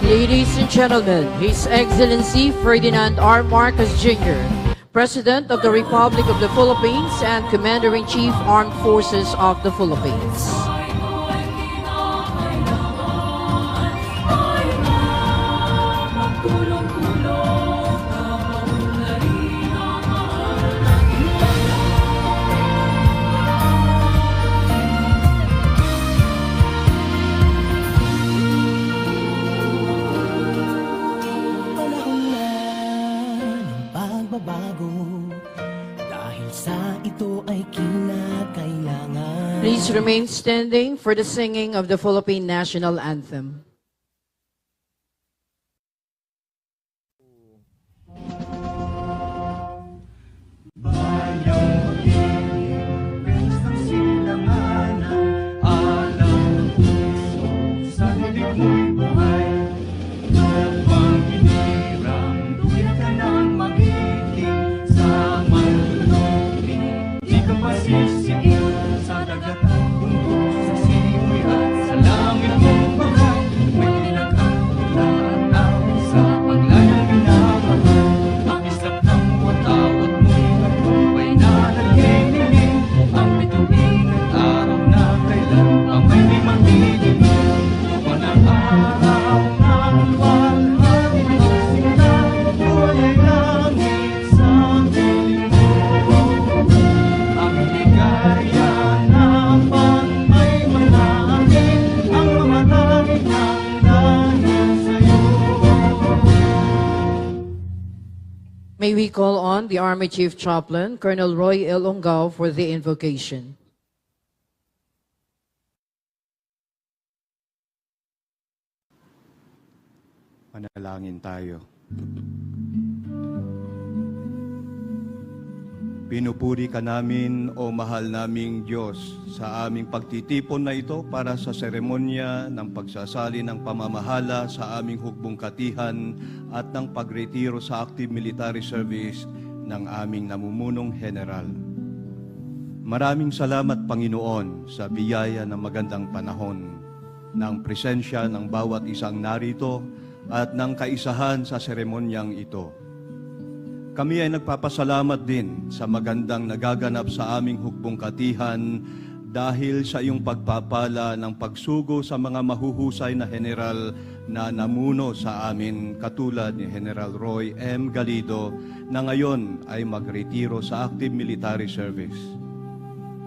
Ladies and gentlemen, His Excellency Ferdinand R. Marcos Jr., President of the Republic of the Philippines and Commander-in-Chief Armed Forces of the Philippines. Please remain standing for the singing of the Philippine National Anthem. May we call on the Army Chief Chaplain, Colonel Roy L. Ongao, for the invocation. Manalangin tayo. Pinupuri ka namin, o mahal naming Diyos, sa aming pagtitipon na ito para sa seremonya ng pagsasali ng pamamahala sa aming hukbong katihan at ng pagretiro sa active military service ng aming namumunong general. Maraming salamat, Panginoon, sa biyaya ng magandang panahon, ng presensya ng bawat isang narito at ng kaisahan sa seremonyang ito. Kami ay nagpapasalamat din sa magandang nagaganap sa aming hukbong katihan dahil sa iyong pagpapala ng pagsugo sa mga mahuhusay na general na namuno sa amin katulad ni General Roy M. Galido na ngayon ay magretiro sa active military service.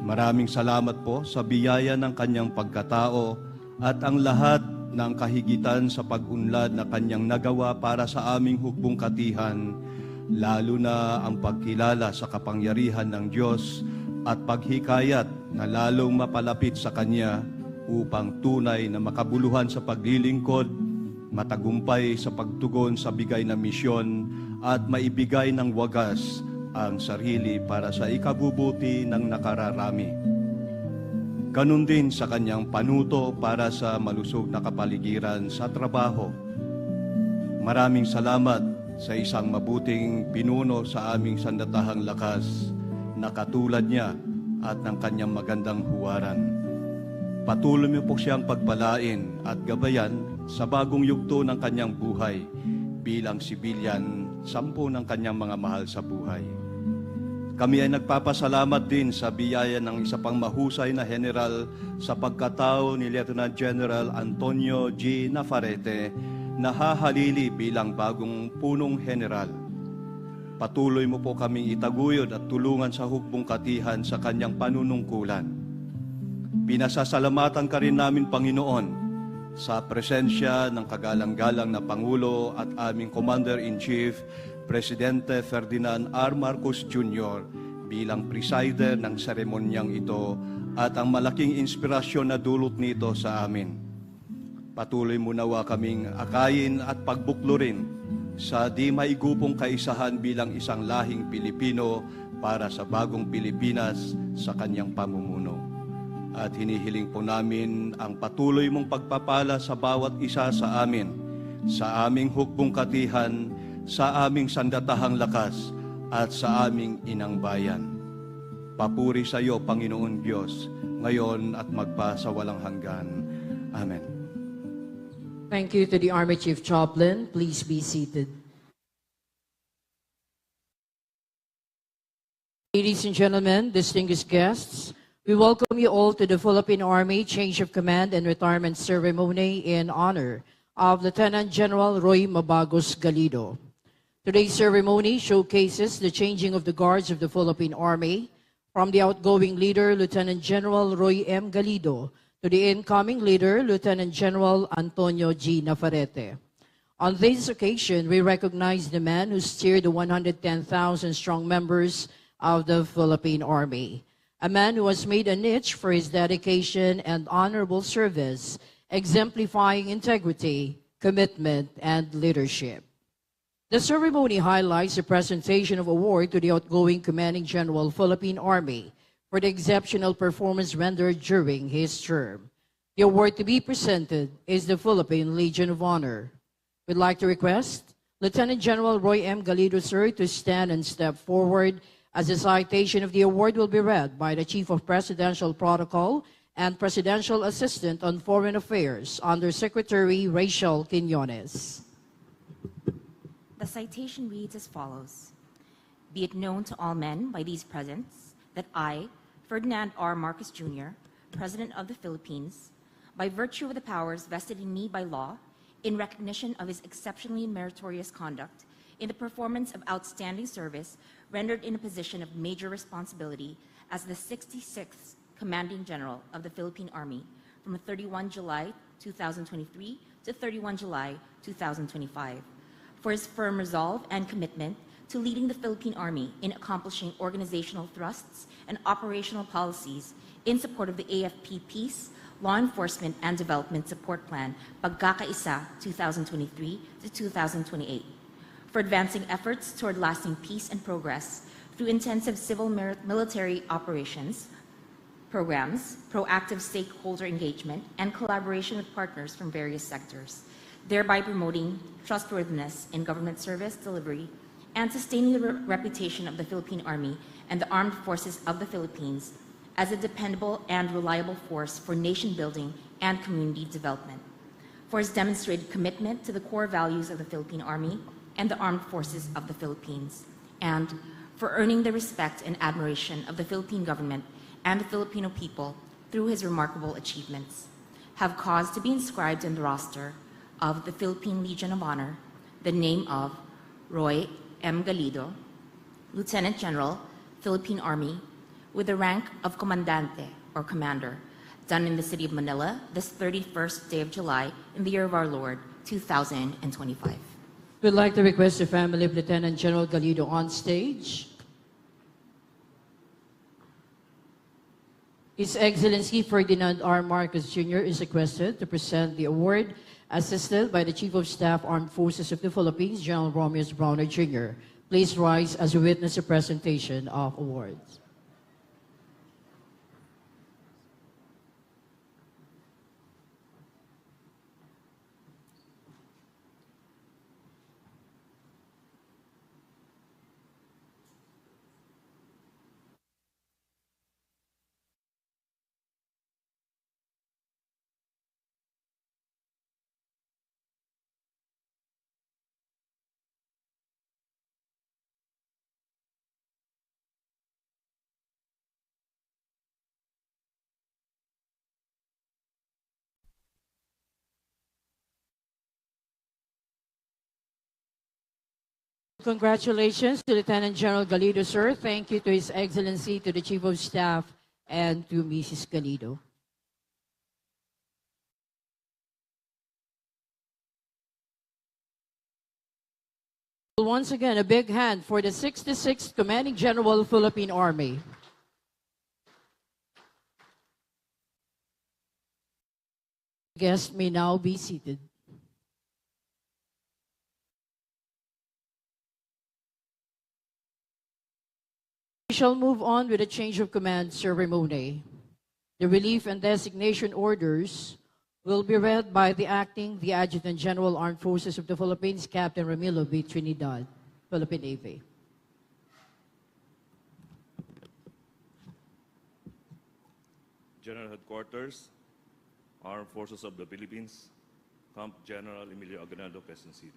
Maraming salamat po sa biyaya ng kanyang pagkatao at ang lahat ng kahigitan sa pag-unlad na kanyang nagawa para sa aming hukbong katihan, lalo na ang pagkilala sa kapangyarihan ng Diyos at paghikayat na lalong mapalapit sa Kanya upang tunay na makabuluhan sa paglilingkod, matagumpay sa pagtugon sa bigay na misyon at maibigay ng wagas ang sarili para sa ikabubuti ng nakararami. Ganun din sa Kanyang panuto para sa malusog na kapaligiran sa trabaho. Maraming salamat sa isang mabuting pinuno sa aming sandatahang lakas na katulad niya at ng kanyang magandang huwaran. Patuloy mo po siyang pagpalain at gabayan sa bagong yugto ng kanyang buhay bilang sibilyan, 10 ng kanyang mga mahal sa buhay. Kami ay nagpapasalamat din sa biyaya ng isa pang mahusay na general sa pagkatao ni Lieutenant General Antonio G. Nafarrete na hahalili bilang bagong punong general. Patuloy mo po kaming itaguyod at tulungan sa hukbong katihan sa kanyang panunungkulan. Pinasasalamatan ka rin namin, Panginoon, sa presensya ng kagalang-galang na Pangulo at aming Commander-in-Chief, Presidente Ferdinand R. Marcos Jr. bilang presider ng seremonyang ito at ang malaking inspirasyon na dulot nito sa amin. Patuloy mo nawa kaming akayin at pagbuklo rin sa di maigupong kaisahan bilang isang lahing Pilipino para sa bagong Pilipinas sa kanyang pamumuno. At hinihiling po namin ang patuloy mong pagpapala sa bawat isa sa amin, sa aming hukbong katihan, sa aming sandatahang lakas, at sa aming inang bayan. Papuri sa iyo, Panginoon Diyos, ngayon at magpa sa walang hanggan. Amen. Thank you to the Army Chief Chaplain. Please be seated. Ladies and gentlemen, distinguished guests, we welcome you all to the Philippine Army Change of Command and Retirement Ceremony in honor of Lieutenant General Roy Mabagos Galido. Today's ceremony showcases the changing of the guards of the Philippine Army from the outgoing leader, Lieutenant General Roy M. Galido, to the incoming leader, Lieutenant General Antonio G. Navarrete. On this occasion, we recognize the man who steered the 110,000-strong members of the Philippine Army, a man who has made a niche for his dedication and honorable service, exemplifying integrity, commitment, and leadership. The ceremony highlights the presentation of award to the outgoing Commanding General, Philippine Army, for the exceptional performance rendered during his term. The award to be presented is the Philippine Legion of Honor. We'd like to request Lieutenant General Roy M. Galido, sir, to stand and step forward as the citation of the award will be read by the Chief of Presidential Protocol and Presidential Assistant on Foreign Affairs, Under Secretary Rachel Quiñones. The citation reads as follows. Be it known to all men by these presents that I, Ferdinand R. Marcos Jr., President of the Philippines, by virtue of the powers vested in me by law, in recognition of his exceptionally meritorious conduct in the performance of outstanding service rendered in a position of major responsibility as the 66th Commanding General of the Philippine Army from 31 July 2023 to 31 July 2025, for his firm resolve and commitment to leading the Philippine Army in accomplishing organizational thrusts and operational policies in support of the AFP Peace, Law Enforcement and Development Support Plan, Pagkakaisa 2023 to 2028, for advancing efforts toward lasting peace and progress through intensive civil military operations, programs, proactive stakeholder engagement, and collaboration with partners from various sectors, thereby promoting trustworthiness in government service delivery and sustaining the reputation of the Philippine Army and the Armed Forces of the Philippines as a dependable and reliable force for nation building and community development, for his demonstrated commitment to the core values of the Philippine Army and the Armed Forces of the Philippines, and for earning the respect and admiration of the Philippine government and the Filipino people through his remarkable achievements, have caused to be inscribed in the roster of the Philippine Legion of Honor the name of Roy M. Galido, Lieutenant General, Philippine Army, with the rank of Comandante or Commander, done in the city of Manila this 31st day of July in the year of our Lord, 2025. We'd like to request the family of Lieutenant General Galido on stage. His Excellency Ferdinand R. Marcos Jr. is requested to present the award, assisted by the Chief of Staff, Armed Forces of the Philippines, General Romeus Browner Jr. Please rise as we witness the presentation of awards. Congratulations to Lieutenant General Galido, sir. Thank you to His Excellency, to the Chief of Staff, and to Mrs. Galido. Once again, a big hand for the 66th Commanding General, Philippine Army. Guests may now be seated. We shall move on with the change of command ceremony. The relief and designation orders will be read by the Adjutant General Armed Forces of the Philippines, Captain Ramilo B. Trinidad, Philippine Navy. General Headquarters, Armed Forces of the Philippines, Camp General Emilio Aguinaldo, Quezon City.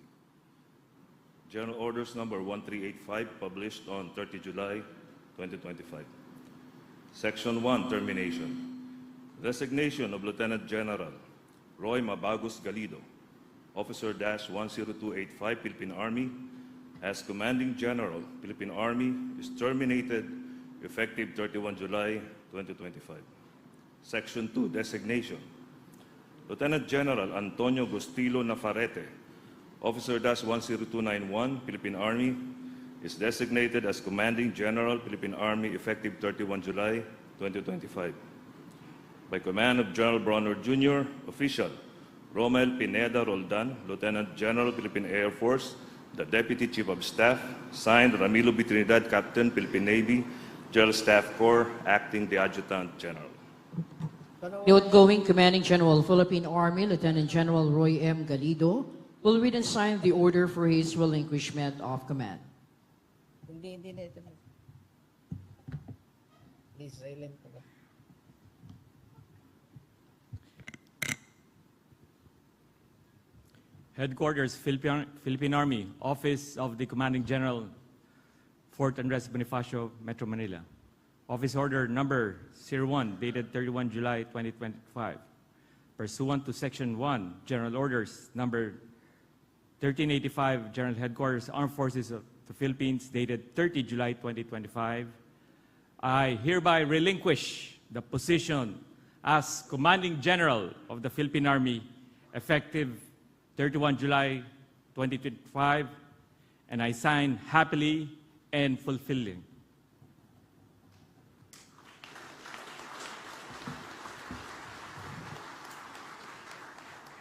General Orders Number 1385, published on 30 July 2025. Section 1, Termination. Resignation of Lieutenant General Roy Mabagos Galido, Officer-10285, Philippine Army, as Commanding General, Philippine Army, is terminated effective 31 July 2025. Section 2, Designation. Lieutenant General Antonio Gustilo Nafarete, Officer-10291, Philippine Army, is designated as Commanding General, Philippine Army, effective 31 July 2025. By command of General Bronner Jr., Official Romel Pineda Roldan, Lieutenant General, Philippine Air Force, the Deputy Chief of Staff, signed Ramilo B. Trinidad, Captain, Philippine Navy, General Staff Corps, Acting the Adjutant General. The outgoing Commanding General, Philippine Army, Lieutenant General Roy M. Galido, will read and sign the order for his relinquishment of command. Hindi na ito. Please, silent ko ba? Headquarters, Philippine Army, Office of the Commanding General, Fort Andres Bonifacio, Metro Manila. Office Order Number 01, dated 31 July 2025. Pursuant to Section 1, General Orders Number 1385, General Headquarters, Armed Forces of the Philippines, dated 30 July 2025, I hereby relinquish the position as Commanding General of the Philippine Army, effective 31 July 2025, and I sign happily and fulfilling.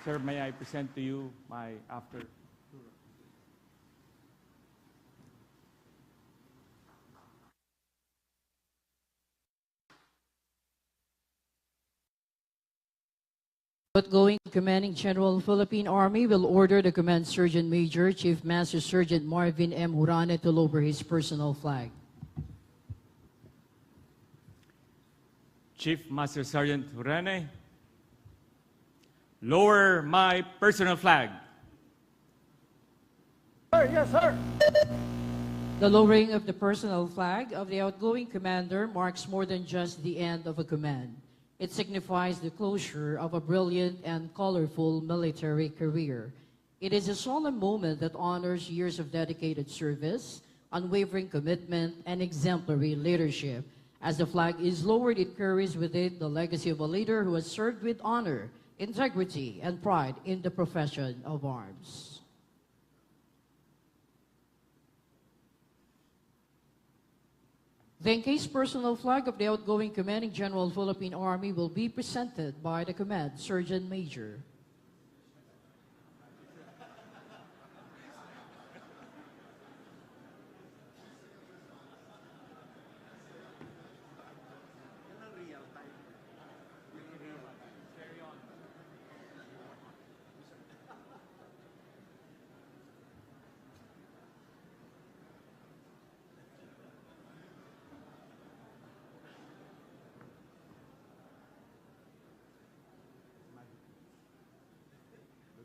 Sir, may I present to you my after? Outgoing Commanding General, Philippine Army, will order the Command Sergeant Major, Chief Master Sergeant Marvin M. Hurane, to lower his personal flag. Chief Master Sergeant Hurane, lower my personal flag. Sir, yes, sir. The lowering of the personal flag of the outgoing commander marks more than just the end of a command. It signifies the closure of a brilliant and colorful military career. It is a solemn moment that honors years of dedicated service, unwavering commitment, and exemplary leadership. As the flag is lowered, it carries with it the legacy of a leader who has served with honor, integrity, and pride in the profession of arms. The encased personal flag of the outgoing Commanding General, Philippine Army, will be presented by the Command Sergeant Major.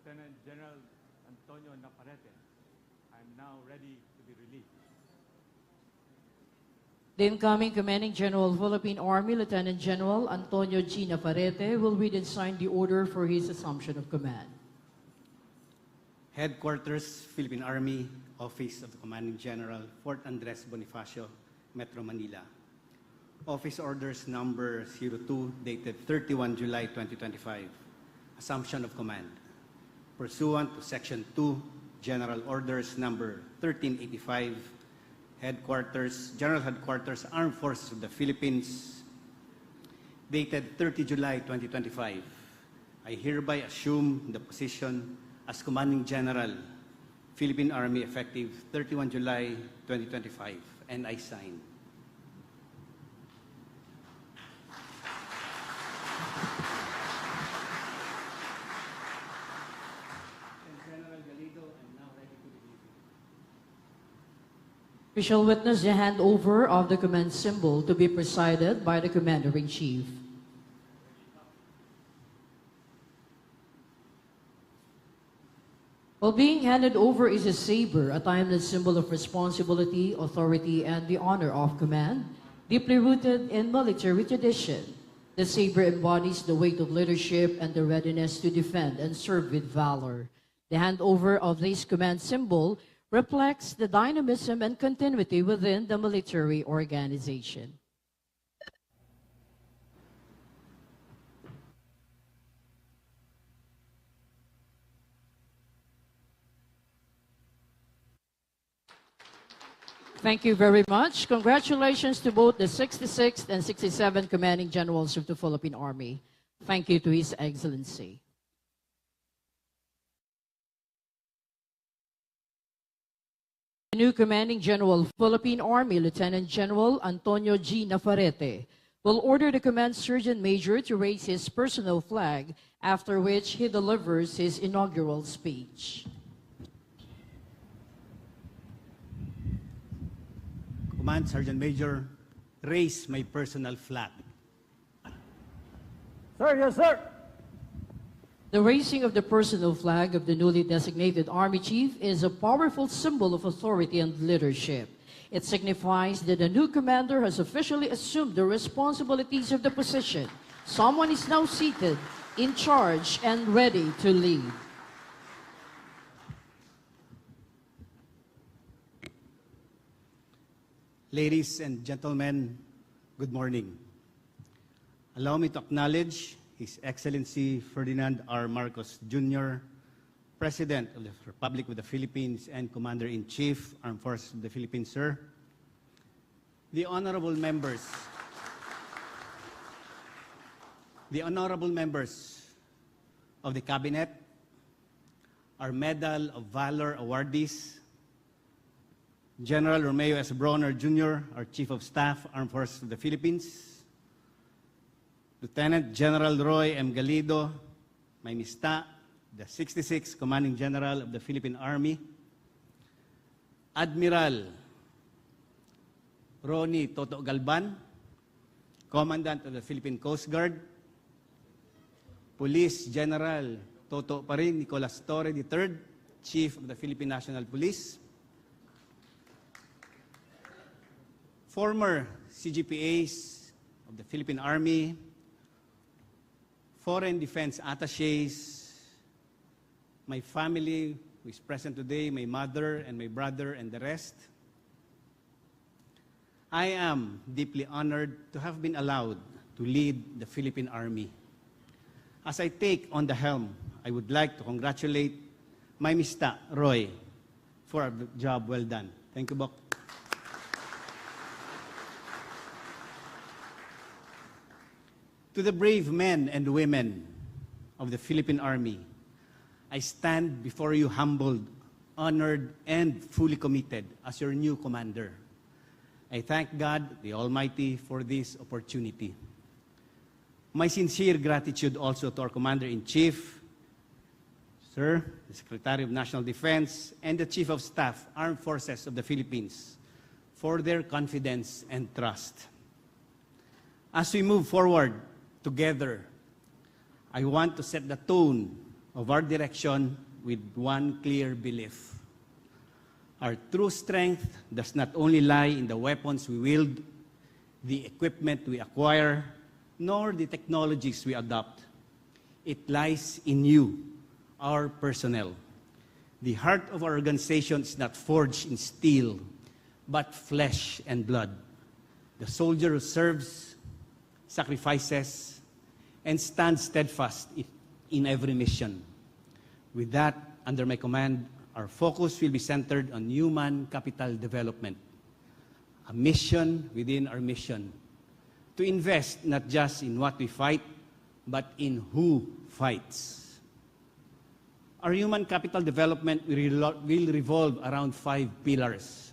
Lieutenant General Antonio Nafarete, I'm now ready to be released. The incoming Commanding General, Philippine Army, Lieutenant General Antonio G. Nafarete, will read and sign the order for his assumption of command. Headquarters, Philippine Army, Office of the Commanding General, Fort Andres Bonifacio, Metro Manila. Office Orders Number 02, dated 31 July 2025. Assumption of command. Pursuant to Section 2, General Orders Number 1385, General Headquarters, Armed Forces of the Philippines, dated 30 July 2025, I hereby assume the position as Commanding General, Philippine Army, effective 31 July 2025, and I sign. We shall witness the handover of the command symbol to be presided by the Commander-in-Chief. While being handed over is a saber, a timeless symbol of responsibility, authority, and the honor of command, deeply rooted in military tradition. The saber embodies the weight of leadership and the readiness to defend and serve with valor. The handover of this command symbol reflects the dynamism and continuity within the military organization. Thank you very much. Congratulations to both the 66th and 67th Commanding Generals of the Philippine Army. Thank you to His Excellency. The new Commanding General of Philippine Army, Lieutenant General Antonio G. Navarrete, will order the Command Sergeant Major to raise his personal flag, after which he delivers his inaugural speech. Command Sergeant Major, raise my personal flag. Sir, yes, sir. The raising of the personal flag of the newly designated Army Chief is a powerful symbol of authority and leadership. It signifies that the new commander has officially assumed the responsibilities of the position. Someone is now seated, in charge, and ready to lead. Ladies and gentlemen, good morning. Allow me to acknowledge His Excellency Ferdinand R. Marcos Jr., President of the Republic of the Philippines and Commander-in-Chief, Armed Forces of the Philippines, sir. The honorable members of the Cabinet, our Medal of Valor awardees, General Romeo S. Bronner Jr., our Chief of Staff, Armed Forces of the Philippines, Lieutenant General Roy M. Galido, my mista, the 66th Commanding General of the Philippine Army, Admiral Ronnie Toto Galban, Commandant of the Philippine Coast Guard, Police General Toto Parin Nicolas Torre III, Chief of the Philippine National Police, former CGPAs of the Philippine Army, foreign defense attaches, my family who is present today, my mother and my brother and the rest. I am deeply honored to have been allowed to lead the Philippine Army. As I take on the helm, I would like to congratulate my Mr. Roy for a job well done. Thank you, Bok. To the brave men and women of the Philippine Army, I stand before you humbled, honored, and fully committed as your new commander. I thank God, the Almighty, for this opportunity. My sincere gratitude also to our Commander-in-Chief, Sir, the Secretary of National Defense, and the Chief of Staff, Armed Forces of the Philippines, for their confidence and trust. As we move forward together, I want to set the tone of our direction with one clear belief. Our true strength does not only lie in the weapons we wield, the equipment we acquire, nor the technologies we adopt. It lies in you, our personnel. The heart of our organization is not forged in steel, but flesh and blood. The soldier who serves, sacrifices, and stands steadfast in every mission. With that, under my command, our focus will be centered on human capital development, a mission within our mission, to invest not just in what we fight, but in who fights. Our human capital development will revolve around 5 pillars.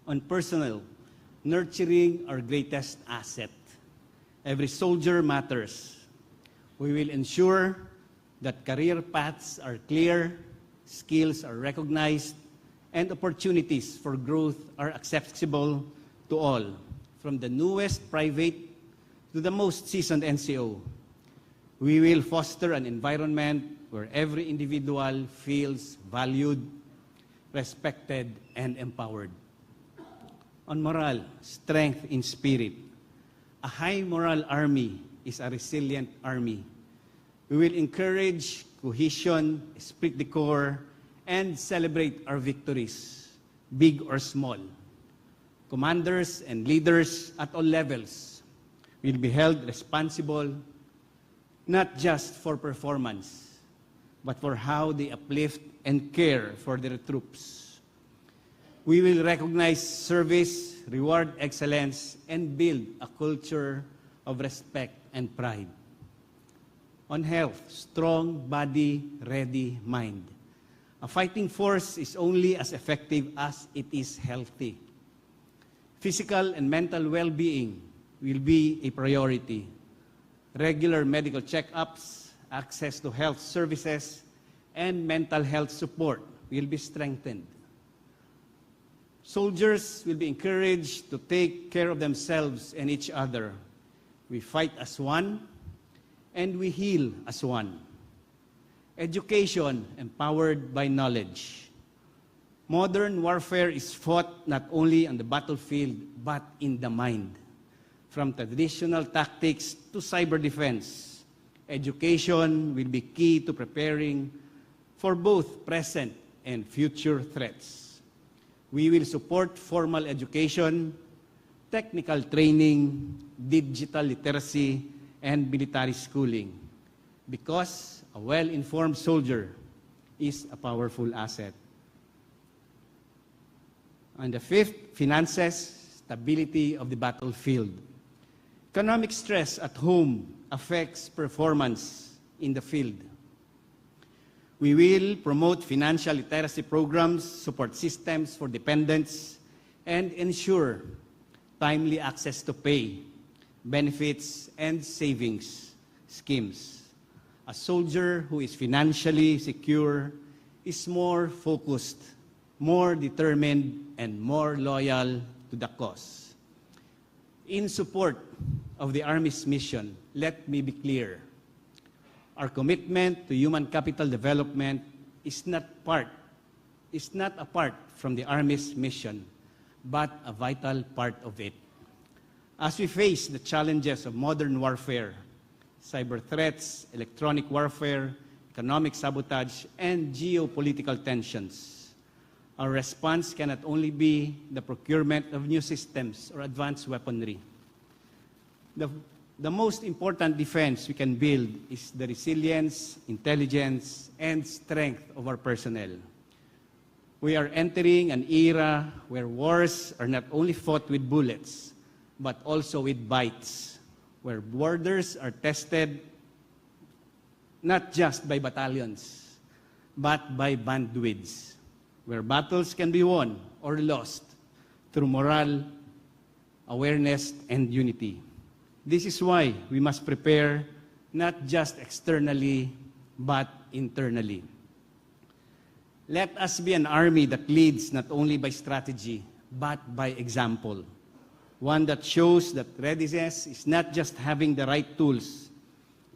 On personnel, nurturing our greatest asset. Every soldier matters. We will ensure that career paths are clear, skills are recognized, and opportunities for growth are accessible to all, from the newest private to the most seasoned NCO. We will foster an environment where every individual feels valued, respected, and empowered. On morale, strength in spirit. A high moral army is a resilient army. We will encourage cohesion, esprit de corps, and celebrate our victories, big or small. Commanders and leaders at all levels will be held responsible not just for performance, but for how they uplift and care for their troops. We will recognize service, reward excellence, and build a culture of respect and pride. On health, strong body, ready mind. A fighting force is only as effective as it is healthy. Physical and mental well-being will be a priority. Regular medical checkups, access to health services, and mental health support will be strengthened. Soldiers will be encouraged to take care of themselves and each other. We fight as one, and we heal as one. Education empowered by knowledge. Modern warfare is fought not only on the battlefield, but in the mind. From traditional tactics to cyber defense, education will be key to preparing for both present and future threats. We will support formal education, technical training, digital literacy, and military schooling, because a well-informed soldier is a powerful asset. And the fifth, finances, stability of the battlefield. Economic stress at home affects performance in the field. We will promote financial literacy programs, support systems for dependents, and ensure timely access to pay, benefits, and savings schemes. A soldier who is financially secure is more focused, more determined, and more loyal to the cause. In support of the Army's mission, let me be clear. Our commitment to human capital development is not apart from the Army's mission, but a vital part of it. As we face the challenges of modern warfare, cyber threats, electronic warfare, economic sabotage, and geopolitical tensions, our response cannot only be the procurement of new systems or advanced weaponry. The most important defense we can build is the resilience, intelligence, and strength of our personnel. We are entering an era where wars are not only fought with bullets, but also with bites, where borders are tested not just by battalions, but by bandwidths, where battles can be won or lost through morale, awareness, and unity. This is why we must prepare not just externally, but internally. Let us be an army that leads not only by strategy, but by example. One that shows that readiness is not just having the right tools,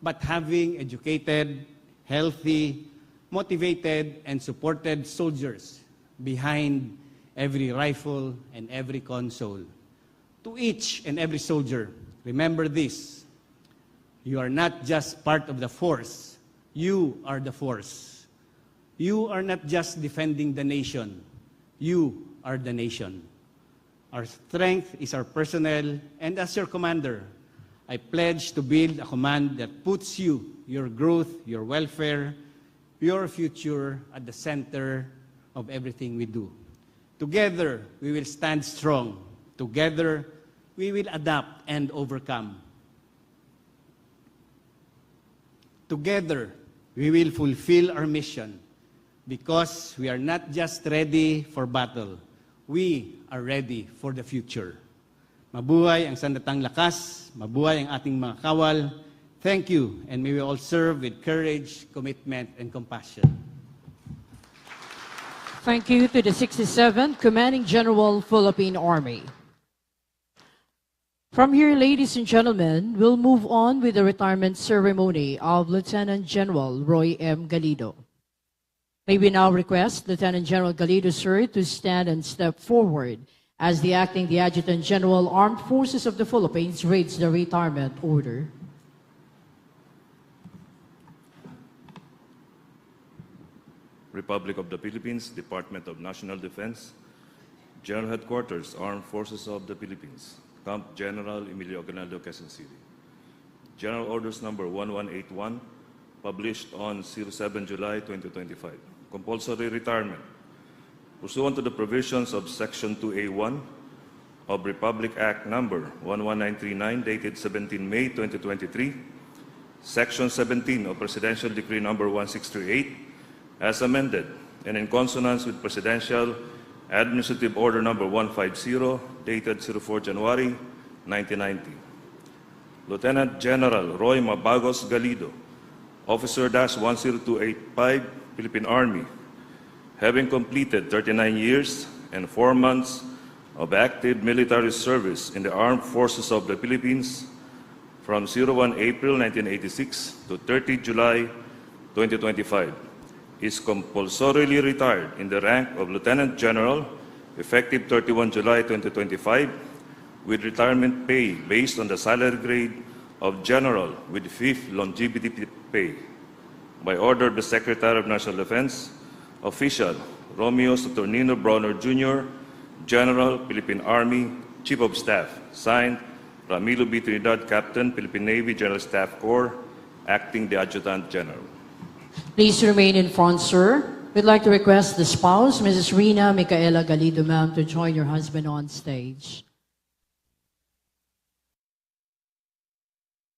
but having educated, healthy, motivated, and supported soldiers behind every rifle and every console. To each and every soldier, remember this: you are not just part of the force, you are the force. You are not just defending the nation, you are the nation. Our strength is our personnel, and as your commander, I pledge to build a command that puts you, your growth, your welfare, your future at the center of everything we do. Together, we will stand strong. Together, we will adapt and overcome. Together, we will fulfill our mission because we are not just ready for battle, we are ready for the future. Mabuhay ang sandatang lakas, mabuhay ang ating mga kawal. Thank you, and may we all serve with courage, commitment, and compassion. Thank you to the 67th Commanding General Philippine Army. From here, ladies and gentlemen, we'll move on with the retirement ceremony of Lieutenant General Roy M. Galido. May we now request Lieutenant General Galido, sir, to stand and step forward as the Adjutant General, Armed Forces of the Philippines, reads the retirement order. Republic of the Philippines, Department of National Defense, General Headquarters, Armed Forces of the Philippines, Camp General Emilio Aguinaldo, Quezon City. General Orders Number 1181, published on 07 July 2025. Compulsory retirement. Pursuant to the provisions of Section 2A1 of Republic Act Number 11939, dated 17 May 2023, Section 17 of Presidential Decree Number 1638, as amended, and in consonance with Presidential Administrative Order Number 150, dated 04 January 1990. Lieutenant General Roy Mabagos Galido, Officer-10285, Philippine Army, having completed 39 years and 4 months of active military service in the Armed Forces of the Philippines from 01 April 1986 to 30 July 2025, is compulsorily retired in the rank of Lieutenant General effective 31 July 2025 with retirement pay based on the salary grade of General with 5th longevity pay. By order of the Secretary of National Defense, Official Romeo Saturnino Bronner Jr., General, Philippine Army, Chief of Staff. Signed, Ramilo B. Trinidad, Captain, Philippine Navy General Staff Corps, Acting the Adjutant General. Please remain in front, sir. We'd like to request the spouse, Mrs. Rina Micaela Galido, ma'am, to join your husband on stage.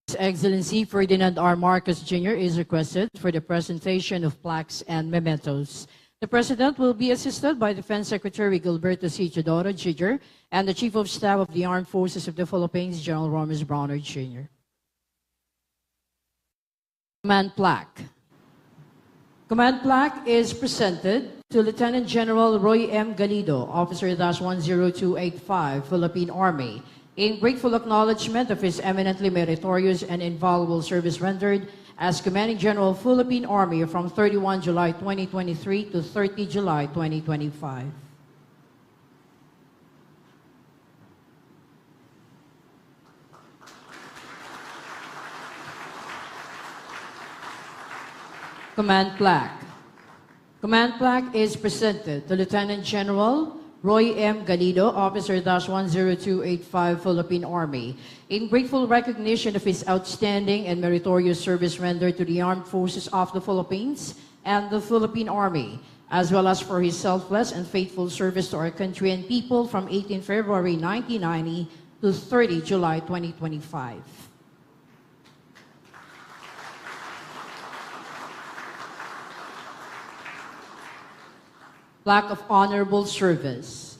His Excellency Ferdinand R. Marcos Jr. is requested for the presentation of plaques and mementos. The President will be assisted by Defense Secretary Gilberto C. Chodoro Jr. and the Chief of Staff of the Armed Forces of the Philippines, General Romus Bronner Jr. Command Plaque. Command Plaque is presented to Lieutenant General Roy M. Galido, Officer-10285, Philippine Army, in grateful acknowledgement of his eminently meritorious and invaluable service rendered as Commanding General Philippine Army from 31 July 2023 to 30 July 2025. Command Plaque. Command Plaque is presented to Lieutenant General Roy M. Galido, Officer-10285, Philippine Army, in grateful recognition of his outstanding and meritorious service rendered to the Armed Forces of the Philippines and the Philippine Army, as well as for his selfless and faithful service to our country and people from 18 February 1990 to 30 July 2025. Plaque of Honorable Service.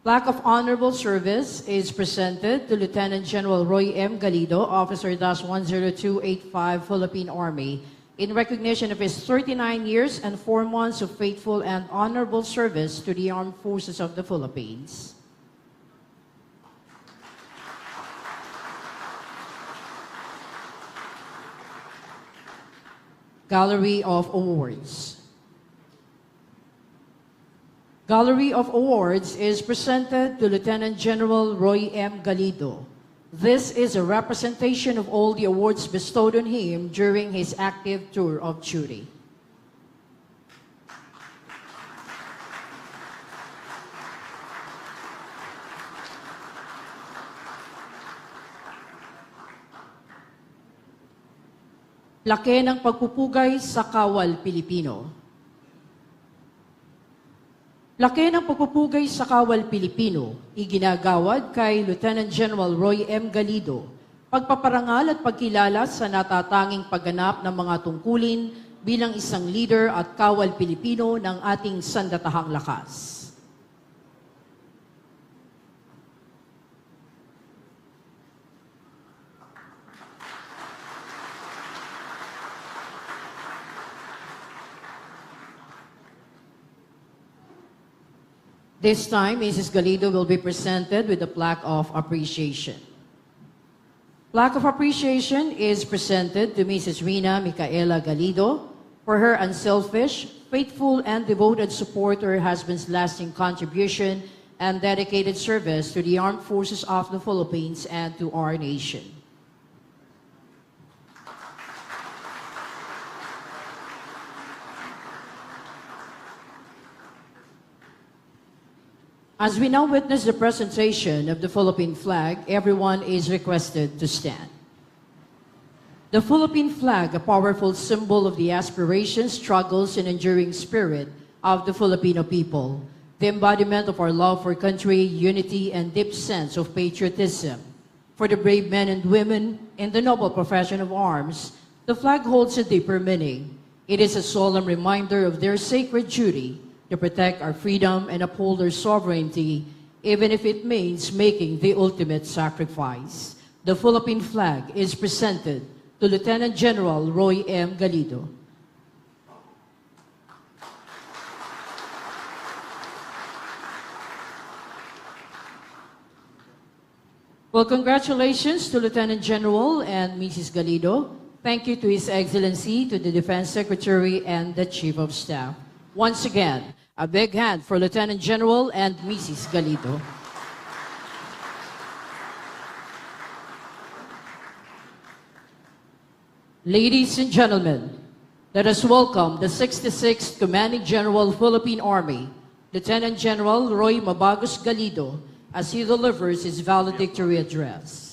Plaque of Honorable Service is presented to Lieutenant General Roy M. Galido, Officer-10285, Philippine Army, in recognition of his 39 years and 4 months of faithful and honorable service to the Armed Forces of the Philippines. Gallery of Awards. Gallery of Awards is presented to Lieutenant General Roy M. Galido. This is a representation of all the awards bestowed on him during his active tour of duty. Laki ng pagpupugay sa Kawal Pilipino. Laki ng pagpupugay sa Kawal Pilipino, iginagawad kay Lieutenant General Roy M. Galido, pagpaparangal at pagkilala sa natatanging pagganap ng mga tungkulin bilang isang leader at Kawal Pilipino ng ating sandatahang lakas. This time, Mrs. Galido will be presented with a plaque of appreciation. Plaque of appreciation is presented to Mrs. Rina Micaela Galido for her unselfish, faithful, and devoted support to her husband's lasting contribution and dedicated service to the Armed Forces of the Philippines and to our nation. As we now witness the presentation of the Philippine flag, everyone is requested to stand. The Philippine flag, a powerful symbol of the aspirations, struggles, and enduring spirit of the Filipino people, the embodiment of our love for country, unity, and deep sense of patriotism. For the brave men and women in the noble profession of arms, the flag holds a deeper meaning. It is a solemn reminder of their sacred duty to protect our freedom and uphold our sovereignty, even if it means making the ultimate sacrifice. The Philippine flag is presented to Lieutenant General Roy M. Galido. Well, congratulations to Lieutenant General and Mrs. Galido. Thank you to His Excellency, to the Defense Secretary, and the Chief of Staff. Once again, a big hand for Lieutenant General and Mrs. Galido. Ladies and gentlemen, let us welcome the 66th Commanding General Philippine Army, Lieutenant General Roy Mabagos Galido, as he delivers his valedictory address.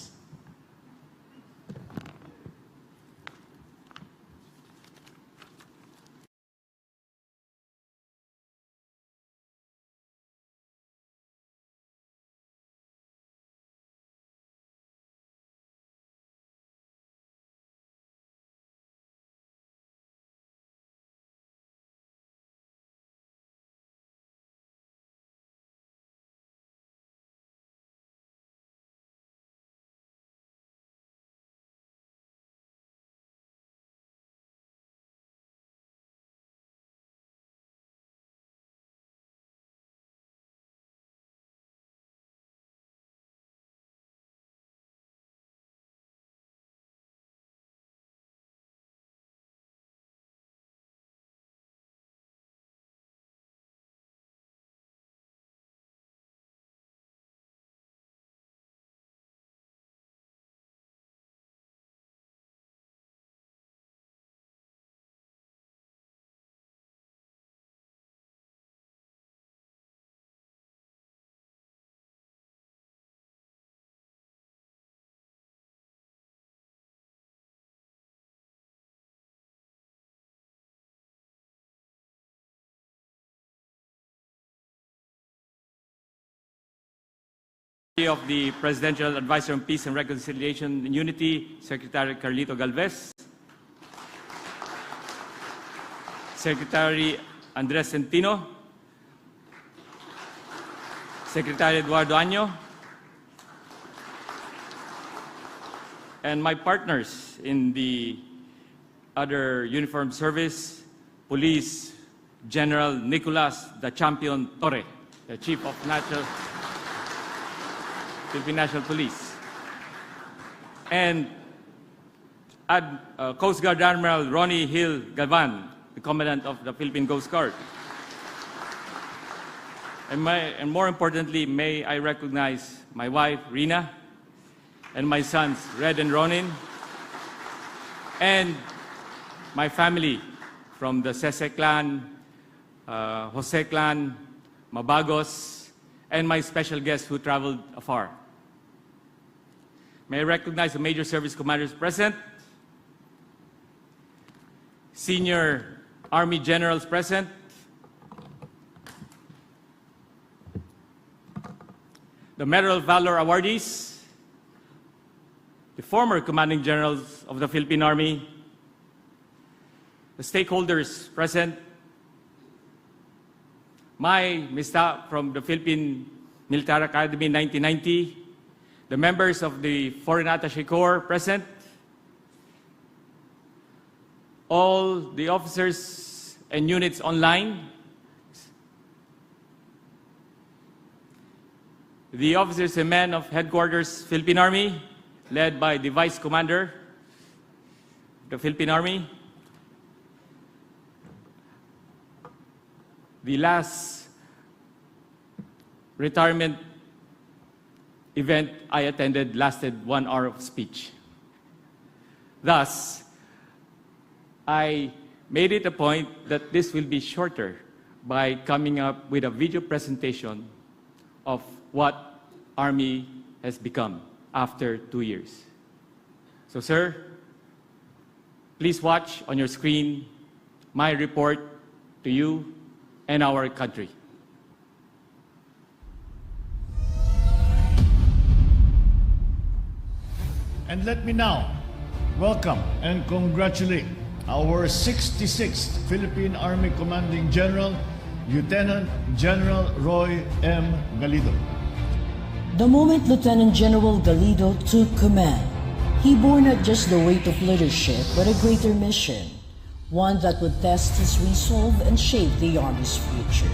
Of the Presidential Advisor on Peace and Reconciliation and Unity, Secretary Carlito Galvez, Secretary Andres Centino, Secretary Eduardo Año, and my partners in the other uniformed service, Police General Nicolas the Champion Torre, the Chief of Philippine National Police, and Coast Guard Admiral Ronnie Hill Galvan, the Commandant of the Philippine Coast Guard. And more importantly, may I recognize my wife, Rina, and my sons, Red and Ronin, and my family from the Sese clan, Jose clan, Mabagos, and my special guests who traveled afar. May I recognize the major service commanders present, senior Army generals present, the Medal of Valor awardees, the former commanding generals of the Philippine Army, the stakeholders present, my Mista from the Philippine Military Academy 1990, the members of the Foreign Attaché Corps present, all the officers and units online, the officers and men of Headquarters Philippine Army, led by the Vice Commander of the Philippine Army, the last retirement event I attended lasted 1 hour of speech. Thus, I made it a point that this will be shorter by coming up with a video presentation of what Army has become after 2 years. So, sir, please watch on your screen my report to you and our country. And let me now welcome and congratulate our 66th Philippine Army Commanding General, Lieutenant General Roy M. Galido. The moment Lieutenant General Galido took command, he bore not just the weight of leadership, but a greater mission, one that would test his resolve and shape the Army's future.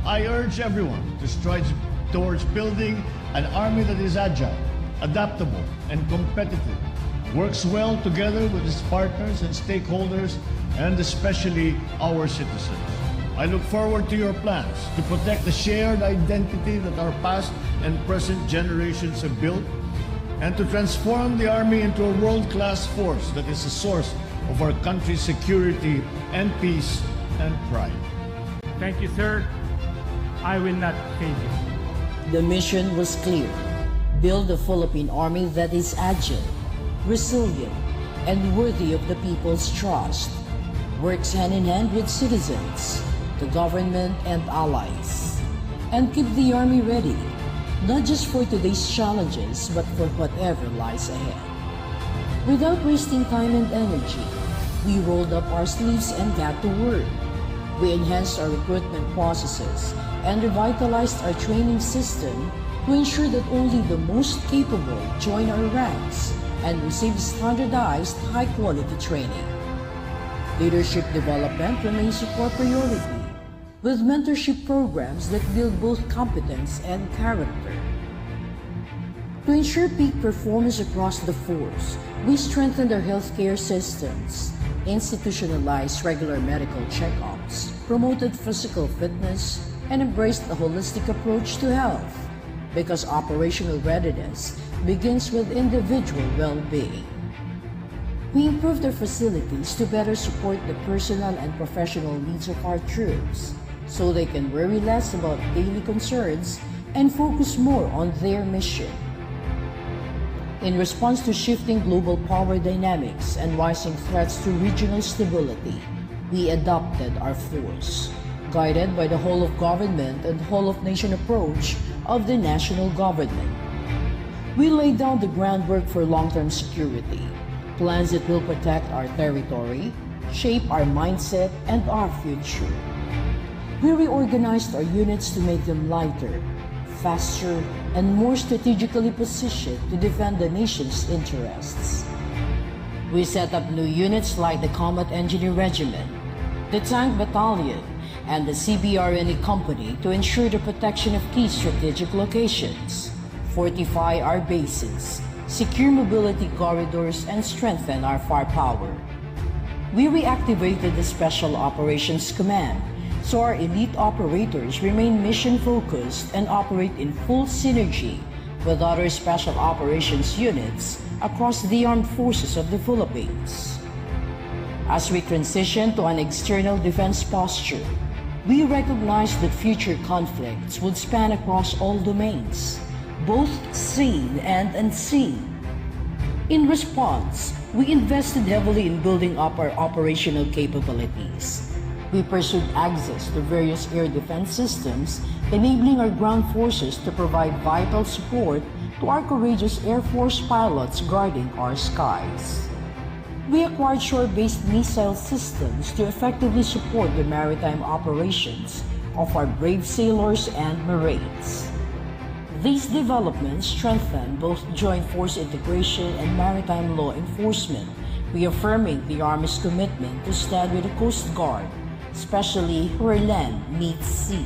I urge everyone to strive towards building an army that is agile, adaptable, and competitive, works well together with its partners and stakeholders, and especially our citizens. I look forward to your plans to protect the shared identity that our past and present generations have built, and to transform the Army into a world-class force that is a source of our country's security and peace and pride. Thank you, sir. I will not fail you. The mission was clear: build a Philippine Army that is agile, resilient, and worthy of the people's trust, works hand in hand with citizens, the government, and allies, and keep the Army ready, not just for today's challenges, but for whatever lies ahead. Without wasting time and energy, we rolled up our sleeves and got to work. We enhanced our recruitment processes and revitalized our training system to ensure that only the most capable join our ranks and receive standardized, high-quality training. Leadership development remains a core priority, with mentorship programs that build both competence and character. To ensure peak performance across the force, we strengthened our healthcare systems, institutionalized regular medical checkups, promoted physical fitness, and embraced a holistic approach to health, because operational readiness begins with individual well-being. We improved our facilities to better support the personal and professional needs of our troops, so they can worry less about daily concerns and focus more on their mission. In response to shifting global power dynamics and rising threats to regional stability, we adopted our force, guided by the whole-of-government and whole-of-nation approach of the national government. We laid down the groundwork for long-term security, plans that will protect our territory, shape our mindset, and our future. We reorganized our units to make them lighter, faster, and more strategically positioned to defend the nation's interests. We set up new units like the Combat Engineer Regiment, the Tank Battalion, and the CBRNE Company to ensure the protection of key strategic locations, fortify our bases, secure mobility corridors, and strengthen our firepower. We reactivated the Special Operations Command, so our elite operators remain mission-focused and operate in full synergy with other special operations units across the armed forces of the Philippines. As we transition to an external defense posture, we recognize that future conflicts would span across all domains, both seen and unseen. In response, we invested heavily in building up our operational capabilities. We pursued access to various air defense systems, enabling our ground forces to provide vital support to our courageous Air Force pilots guarding our skies. We acquired shore-based missile systems to effectively support the maritime operations of our brave sailors and Marines. These developments strengthen both joint force integration and maritime law enforcement, reaffirming the Army's commitment to stand with the Coast Guard, especially where land meets sea.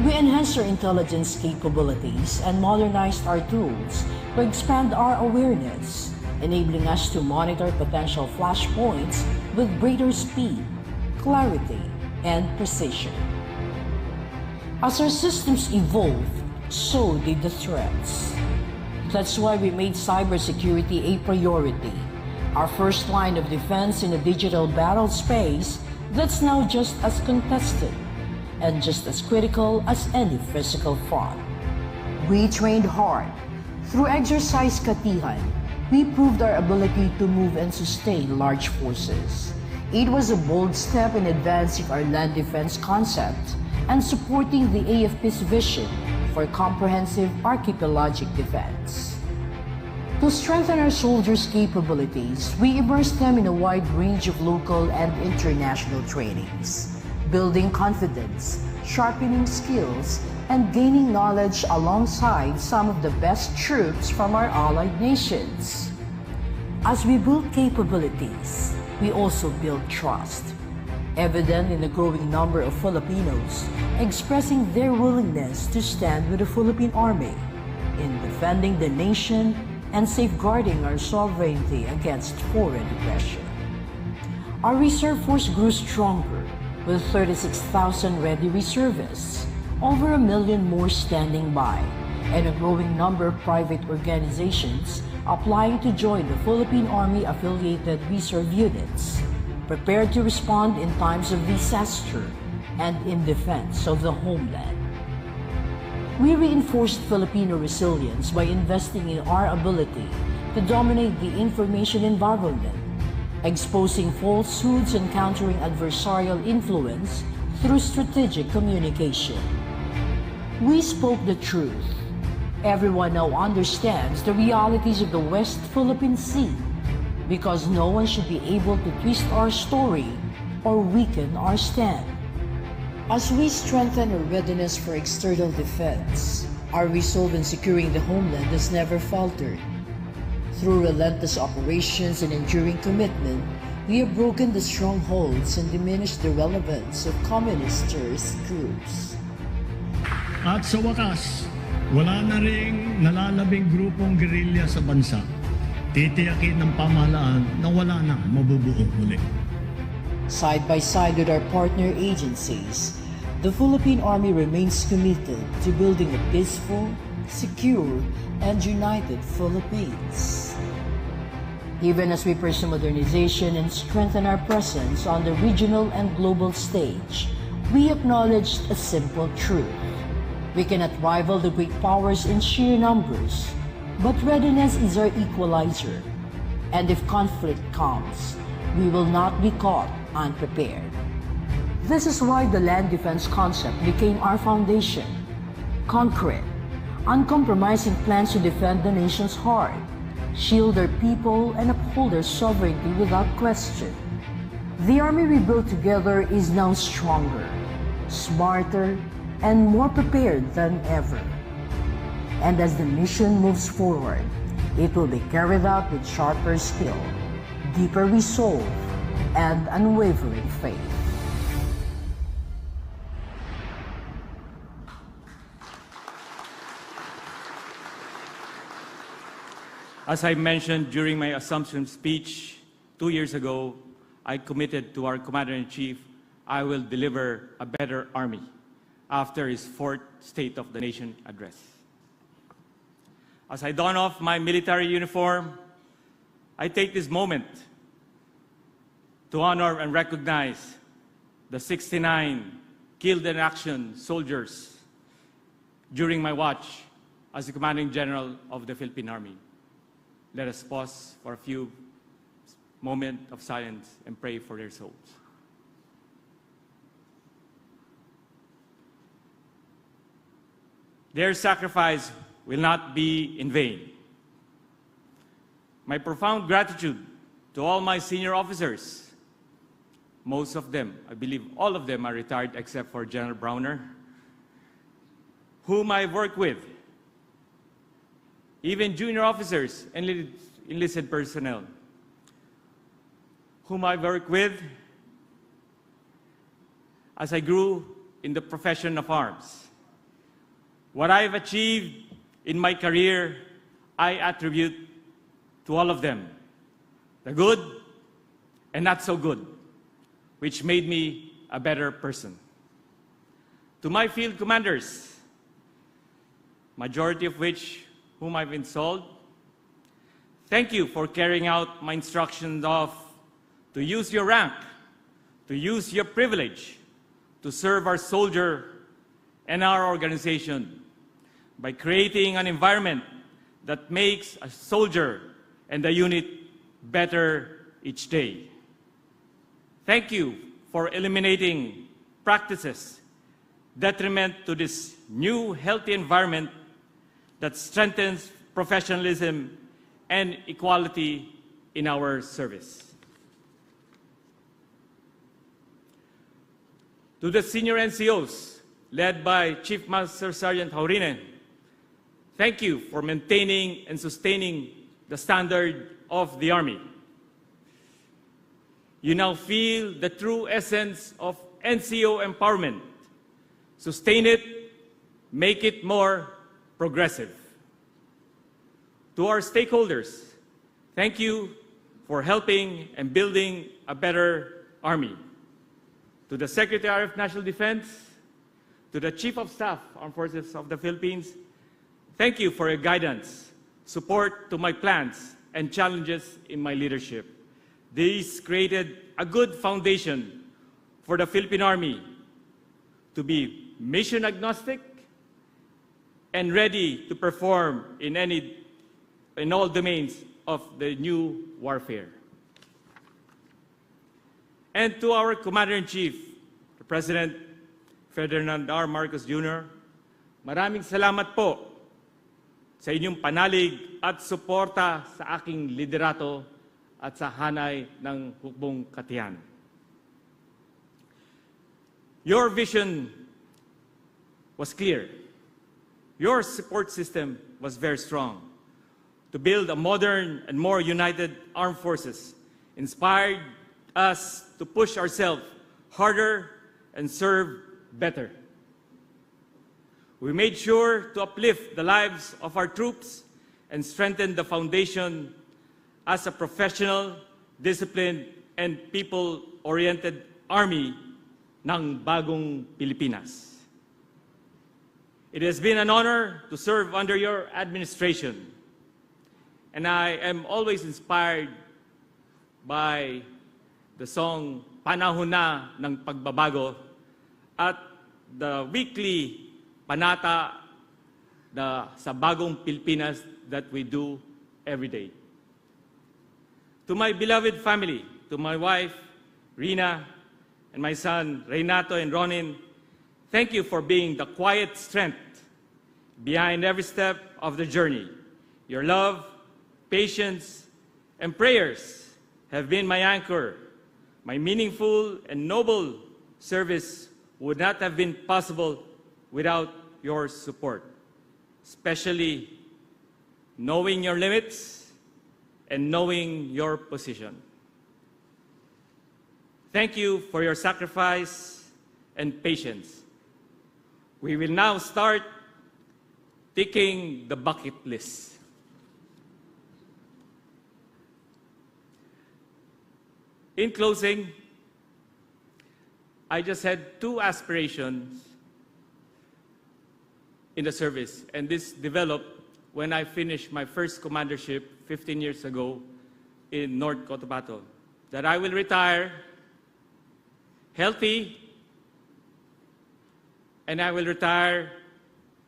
We enhanced our intelligence capabilities and modernized our tools to expand our awareness, enabling us to monitor potential flashpoints with greater speed, clarity, and precision. As our systems evolved, so did the threats. That's why we made cybersecurity a priority, our first line of defense in a digital battle space that's now just as contested and just as critical as any physical front. We trained hard. Through Exercise Katihan, we proved our ability to move and sustain large forces. It was a bold step in advancing our land defense concept and supporting the AFP's vision for comprehensive archipelagic defense. To strengthen our soldiers' capabilities, we immersed them in a wide range of local and international trainings, building confidence, sharpening skills, and gaining knowledge alongside some of the best troops from our allied nations. As we build capabilities, we also build trust, evident in the growing number of Filipinos expressing their willingness to stand with the Philippine Army in defending the nation and safeguarding our sovereignty against foreign aggression. Our reserve force grew stronger with 36,000 ready reservists, over 1 million more standing by, and a growing number of private organizations applying to join the Philippine Army-affiliated reserve units, prepared to respond in times of disaster and in defense of the homeland. We reinforced Filipino resilience by investing in our ability to dominate the information environment, exposing falsehoods and countering adversarial influence through strategic communication. We spoke the truth. Everyone now understands the realities of the West Philippine Sea, because no one should be able to twist our story or weaken our stand. As we strengthen our readiness for external defense, our resolve in securing the homeland has never faltered. Through relentless operations and enduring commitment, we have broken the strongholds and diminished the relevance of communist terrorist groups. At sa wakas, wala na ring nalalabing grupong guerrilla sa bansa. Titiyakin ng pamahalaan na wala na mabubuo muli. Side by side with our partner agencies, the Philippine Army remains committed to building a peaceful, secure, and united Philippines. Even as we pursue modernization and strengthen our presence on the regional and global stage, we acknowledged a simple truth. We cannot rival the great powers in sheer numbers, but readiness is our equalizer. And if conflict comes, we will not be caught unprepared. This is why the land defense concept became our foundation. Concrete, uncompromising plans to defend the nation's heart, shield our people, and uphold our sovereignty without question. The Army we built together is now stronger, smarter, and more prepared than ever. And as the mission moves forward, it will be carried out with sharper skill, deeper resolve, and unwavering faith. As I mentioned during my assumption speech 2 years ago, I committed to our Commander-in-Chief I will deliver a better Army after his 4th State of the Nation address. As I don off my military uniform, I take this moment to honor and recognize the 69 killed in action soldiers during my watch as the Commanding General of the Philippine Army. Let us pause for a few moments of silence and pray for their souls. Their sacrifice will not be in vain. My profound gratitude to all my senior officers. Most of them, I believe all of them are retired except for General Browner, whom I work with. Even junior officers and enlisted personnel, whom I work with as I grew in the profession of arms. What I've achieved in my career, I attribute to all of them, the good and not so good, which made me a better person. To my field commanders, majority of which whom I've installed, thank you for carrying out my instructions of to use your rank, to use your privilege, to serve our soldier and our organization by creating an environment that makes a soldier and the unit better each day. Thank you for eliminating practices detriment to this new healthy environment that strengthens professionalism and equality in our service. To the senior NCOs, led by Chief Master Sergeant Haurine, thank you for maintaining and sustaining the standard of the Army. You now feel the true essence of NCO empowerment. Sustain it, make it more progressive. To our stakeholders, thank you for helping and building a better Army. To the Secretary of National Defense, to the Chief of Staff, Armed Forces of the Philippines, thank you for your guidance, support to my plans, and challenges in my leadership. These created a good foundation for the Philippine Army to be mission agnostic and ready to perform in all domains of the new warfare. And to our Commander-in-Chief, the President Ferdinand R. Marcos Jr., maraming salamat po sa inyong panalig at suporta sa aking liderato at sa hanay ng hukbong katiyan. Your vision was clear. Your support system was very strong to build a modern and more united armed forces, inspired us to push ourselves harder and serve better. We made sure to uplift the lives of our troops and strengthen the foundation as a professional, disciplined, and people-oriented Army ng Bagong Pilipinas. It has been an honor to serve under your administration, and I am always inspired by the song Panahon Na ng Pagbabago at the weekly panata sa Bagong Pilipinas that we do every day. To my beloved family, to my wife, Rina, and my son, Renato and Ronin, thank you for being the quiet strength behind every step of the journey. Your love, patience, and prayers have been my anchor. My meaningful and noble service would not have been possible without your support, especially knowing your limits and knowing your position. Thank you for your sacrifice and patience. We will now start ticking the bucket list. In closing, I just had two aspirations in the service, and this developed when I finished my first commandership 15 years ago in North Cotabato, that I will retire healthy, and I will retire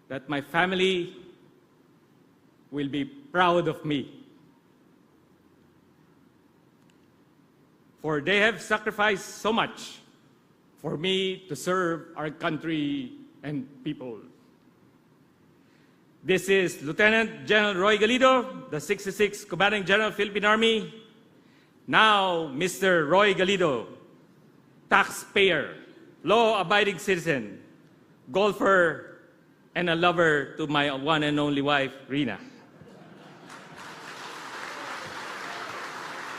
that my family will be proud of me. For they have sacrificed so much for me to serve our country and people. This is Lieutenant General Roy Galido, the 66th Commanding General, Philippine Army. Now, Mr. Roy Galido, taxpayer, law-abiding citizen, golfer, and a lover to my one and only wife, Rina.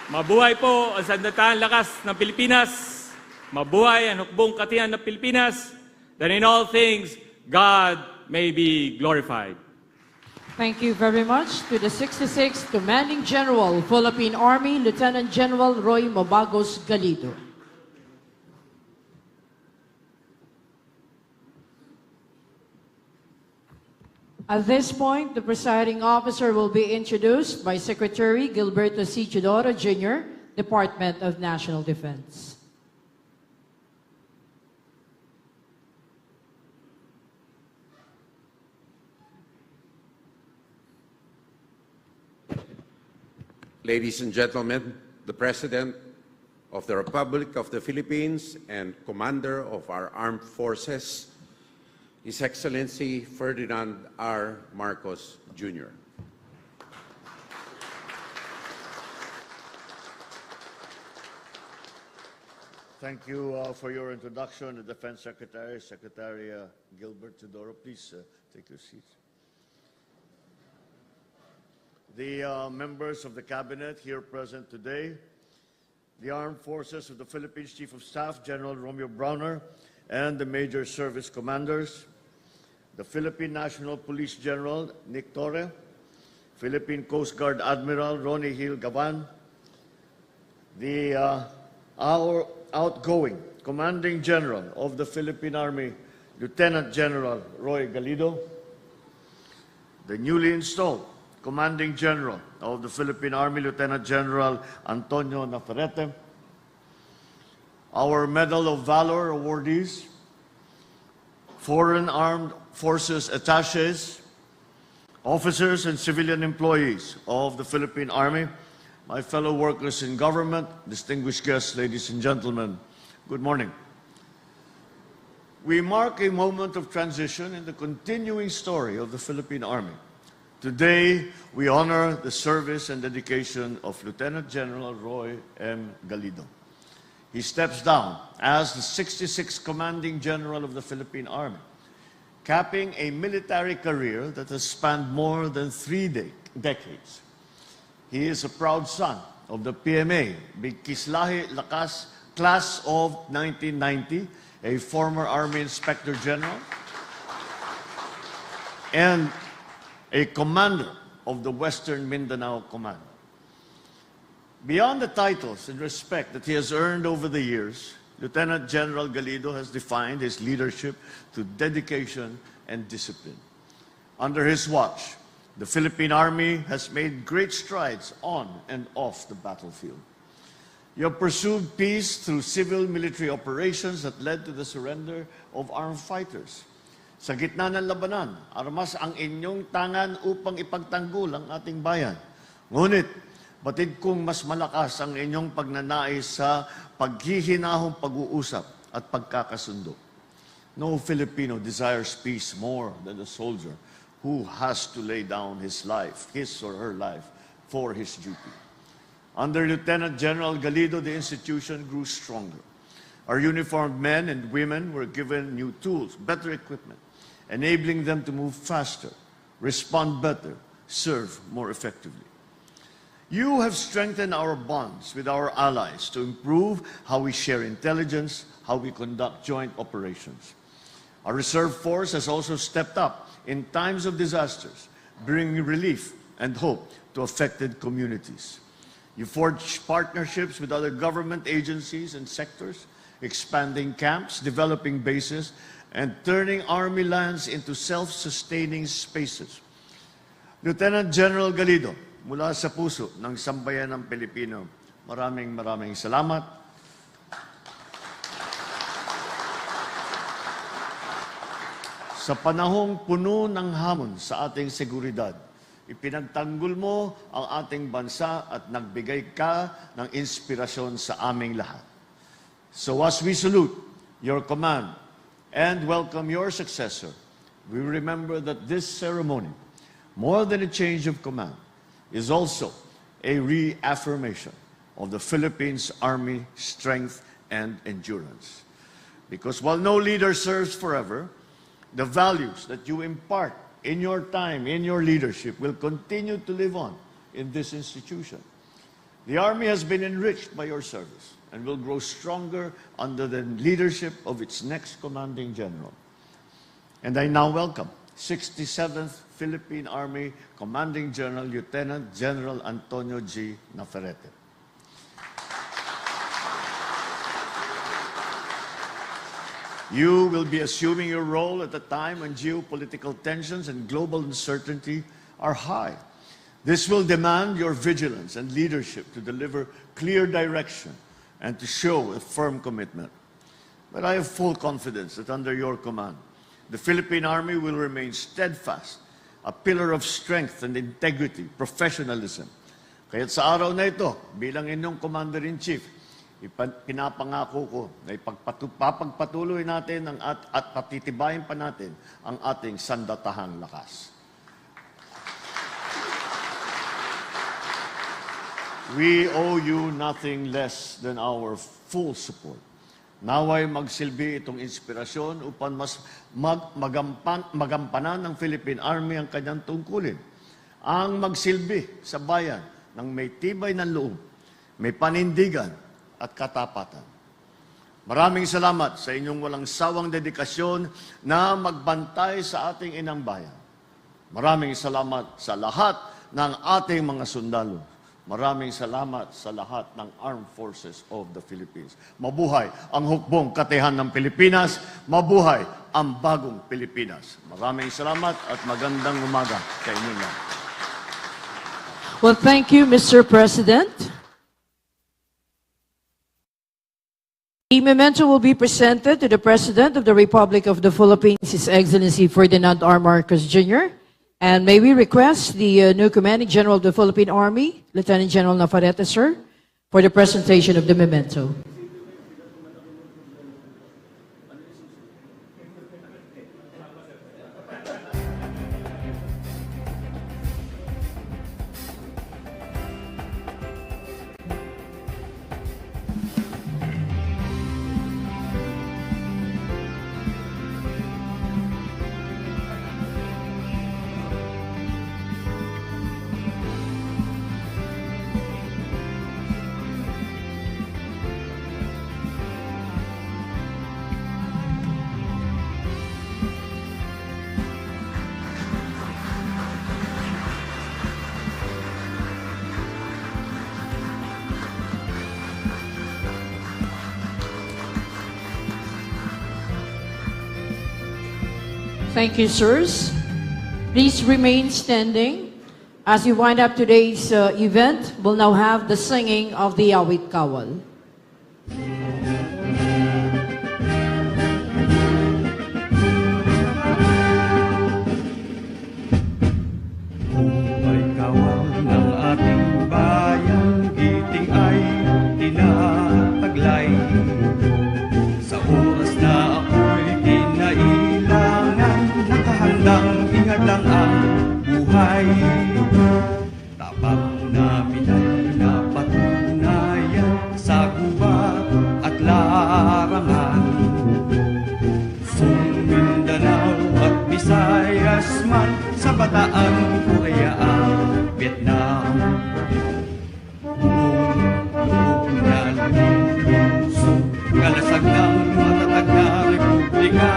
Mabuhay po ang sandatahang lakas ng Pilipinas. Mabuhay ang hukbong katiyan ng Pilipinas. That in all things, God may be glorified. Thank you very much to the 66th Commanding General, Philippine Army, Lieutenant General Roy Mabagos Galido. At this point, the presiding officer will be introduced by Secretary Gilberto C. Chidoro, Jr., Department of National Defense. Ladies and gentlemen, the President of the Republic of the Philippines and Commander of our Armed Forces, His Excellency Ferdinand R. Marcos, Jr. Thank you for your introduction, the Defense Secretary, Secretary Gilbert Chidoro. Please take your seats. The members of the Cabinet here present today, the Armed Forces of the Philippines Chief of Staff, General Romeo Browner, and the Major Service Commanders, the Philippine National Police General, Nick Torre, Philippine Coast Guard Admiral Ronnie Hill Gavan, our outgoing Commanding General of the Philippine Army, Lieutenant General Roy Galido, the newly installed Commanding General of the Philippine Army, Lieutenant General Antonio Navarrete, our Medal of Valor awardees, Foreign Armed Forces attaches, officers and civilian employees of the Philippine Army, my fellow workers in government, distinguished guests, ladies and gentlemen, good morning. We mark a moment of transition in the continuing story of the Philippine Army. Today, we honor the service and dedication of Lieutenant General Roy M. Galido. He steps down as the 66th Commanding General of the Philippine Army, capping a military career that has spanned more than 3 decades. He is a proud son of the PMA, Bigkislahi Lakas class of 1990, a former Army Inspector General, and a commander of the Western Mindanao Command. Beyond the titles and respect that he has earned over the years, Lieutenant General Galido has defined his leadership through dedication and discipline. Under his watch, the Philippine Army has made great strides on and off the battlefield. You have pursued peace through civil-military operations that led to the surrender of armed fighters. Sa gitna ng labanan, armas ang inyong tangan upang ipagtanggol ang ating bayan. Ngunit, batid kong mas malakas ang inyong pagnanais sa paghihinahong pag-uusap at pagkakasundo. No Filipino desires peace more than a soldier who has to lay down his life, his or her life, for his duty. Under Lieutenant General Galido, the institution grew stronger. Our uniformed men and women were given new tools, better equipment, enabling them to move faster, respond better, serve more effectively. You have strengthened our bonds with our allies to improve how we share intelligence, how we conduct joint operations. Our reserve force has also stepped up in times of disasters, bringing relief and hope to affected communities. You forged partnerships with other government agencies and sectors, expanding camps, developing bases, and turning Army lands into self-sustaining spaces. Lieutenant General Galido, mula sa puso ng sambayan ng Pilipino, maraming salamat. Sa panahong puno ng hamon sa ating seguridad, ipinagtanggol mo ang ating bansa at nagbigay ka ng inspirasyon sa aming lahat. So as we salute your command and welcome your successor, we remember that this ceremony, more than a change of command, is also a reaffirmation of the Philippines Army strength and endurance. Because while no leader serves forever, the values that you impart in your time, in your leadership, will continue to live on in this institution. The Army has been enriched by your service and will grow stronger under the leadership of its next Commanding General. And I now welcome 67th Philippine Army Commanding General Lieutenant General Antonio G. Navarrete. You will be assuming your role at a time when geopolitical tensions and global uncertainty are high. This will demand your vigilance and leadership to deliver clear direction and to show a firm commitment. But I have full confidence that under your command, the Philippine Army will remain steadfast, a pillar of strength and integrity, professionalism. Kaya't sa araw na ito, bilang inyong Commander-in-Chief, pinapangako ko na papagpatuloy natin at patitibayin pa natin ang ating sandatahang lakas. We owe you nothing less than our full support. Naway magsilbi itong inspirasyon upang mas magampanan ng Philippine Army ang kanyang tungkulin. Ang magsilbi sa bayan ng may tibay ng loob, may panindigan at katapatan. Maraming salamat sa inyong walang sawang dedikasyon na magbantay sa ating inang bayan. Maraming salamat sa lahat ng ating mga sundalo. Maraming salamat sa lahat ng Armed Forces of the Philippines. Mabuhay ang hukbong katihan ng Pilipinas. Mabuhay ang bagong Pilipinas. Maraming salamat at magandang umaga sa inyo lahat. Well, thank you, Mr. President. The memento will be presented to the President of the Republic of the Philippines, His Excellency Ferdinand R. Marcos Jr., and may we request the new Commanding General of the Philippine Army, Lieutenant General Navarrete, sir, for the presentation of the memento. Thank you, sirs. Please remain standing. As we wind up today's event, we'll now have the singing of the Awit Kawal. Ay kawal ng ating bayan, giting ay tinataglay. Sa oras na ako'y kinailangan, nakahandang ihadlang ang buhay. Tapat namin ay napatunayan sa gubat at larangan. Mindanao at Visayas man, sa Bataan, Korea, Vietnam. Buong na lumusog, kalasag ng matatag na republika.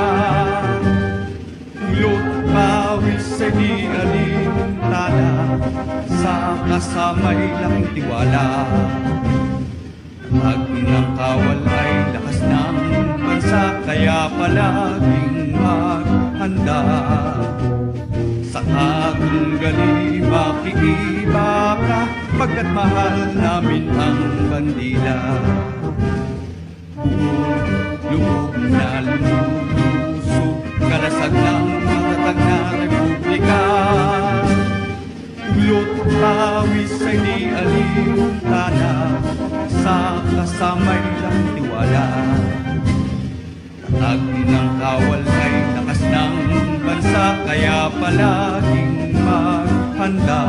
Ulot pawis ay di alintana, sa kasamay laking tiwala. Pag ng kawal ay lakas ng bansa, kaya palaging maghanda. Sa katunggali makikiba ka, pagkat mahal namin ang bandila. Lubog na lumusog, kalasag ng matatag na republika. Ulot pawis ay di alintana, sa kasamay lang tiwala. Tatag ng kawal ay lakas ng bansa, kaya palaging maghanda.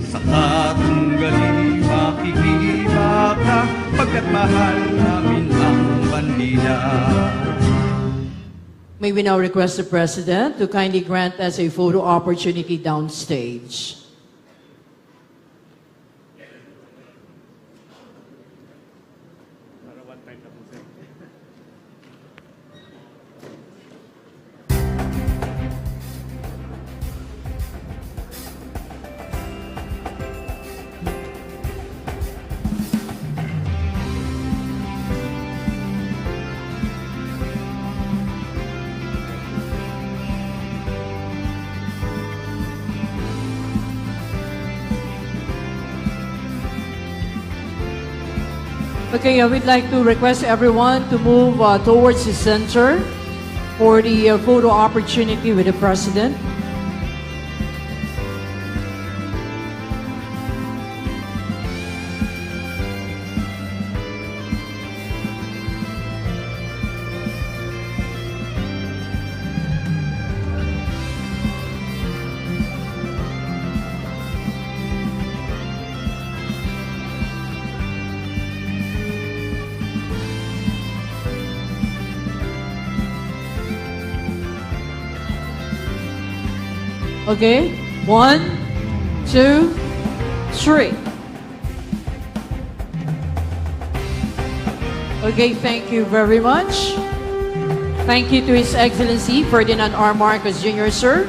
Sa katunggali makikiba ka, pagkat mahal namin ang bandila. May we now request the President to kindly grant us a photo opportunity downstage. Okay, I would like to request everyone to move towards the center for the photo opportunity with the President. Okay, 1, 2, 3. Okay, thank you very much. Thank you to His Excellency Ferdinand R. Marcos Jr., sir.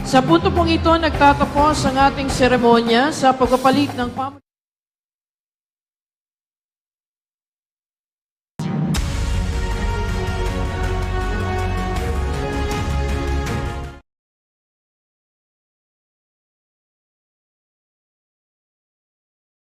Sa punto pong ito, nagtatapos ang ating seremonya sa pagpapalit ng